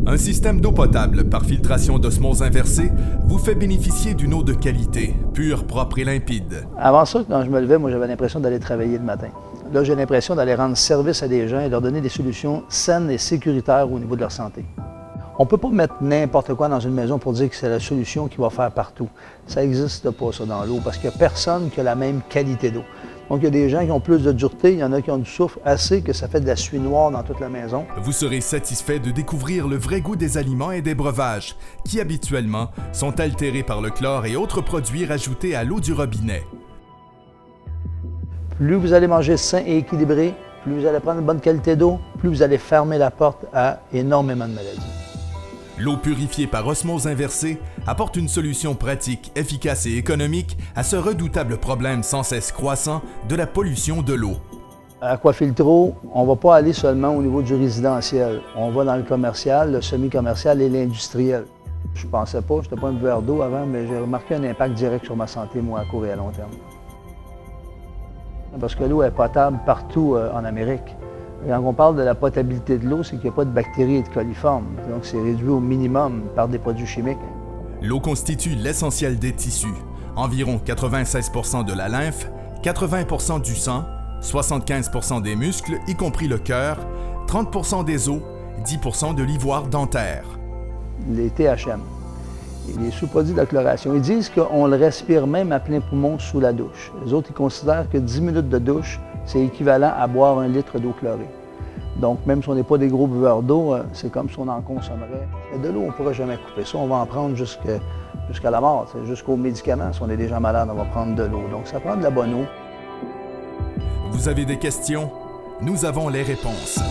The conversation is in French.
Un système d'eau potable par filtration d'osmose inversée vous fait bénéficier d'une eau de qualité, pure, propre et limpide. Avant ça, quand je me levais, moi, j'avais l'impression d'aller travailler le matin. Là, j'ai l'impression d'aller rendre service à des gens et leur donner des solutions saines et sécuritaires au niveau de leur santé. On ne peut pas mettre n'importe quoi dans une maison pour dire que c'est la solution qui va faire partout. Ça n'existe pas, ça, dans l'eau, parce qu'il n'y a personne qui a la même qualité d'eau. Donc, il y a des gens qui ont plus de dureté, il y en a qui ont du soufre assez que ça fait de la suie noire dans toute la maison. Vous serez satisfait de découvrir le vrai goût des aliments et des breuvages, qui habituellement sont altérés par le chlore et autres produits rajoutés à l'eau du robinet. Plus vous allez manger sain et équilibré, plus vous allez prendre une bonne qualité d'eau, plus vous allez fermer la porte à énormément de maladies. L'eau purifiée par osmose inversée apporte une solution pratique, efficace et économique à ce redoutable problème sans cesse croissant de la pollution de l'eau. À Aquafiltro, on ne va pas aller seulement au niveau du résidentiel. On va dans le commercial, le semi-commercial et l'industriel. Je pensais pas, je n'étais pas un buveur d'eau avant, mais j'ai remarqué un impact direct sur ma santé, moi, à court et à long terme. Parce que l'eau est potable partout en Amérique. Quand on parle de la potabilité de l'eau, c'est qu'il n'y a pas de bactéries et de coliformes. Donc, c'est réduit au minimum par des produits chimiques. L'eau constitue l'essentiel des tissus. Environ 96% de la lymphe, 80% du sang, 75% des muscles, y compris le cœur, 30% des os, 10% de l'ivoire dentaire. Les THM, les sous-produits de la chloration, ils disent qu'on le respire même à plein poumon sous la douche. Les autres, ils considèrent que 10 minutes de douche, c'est équivalent à boire 1 litre d'eau chlorée. Donc, même si on n'est pas des gros buveurs d'eau, c'est comme si on en consommerait. Et de l'eau, on ne pourra jamais couper ça. On va en prendre jusqu'à la mort, jusqu'aux médicaments. Si on est déjà malade, on va prendre de l'eau. Donc, ça prend de la bonne eau. Vous avez des questions? Nous avons les réponses.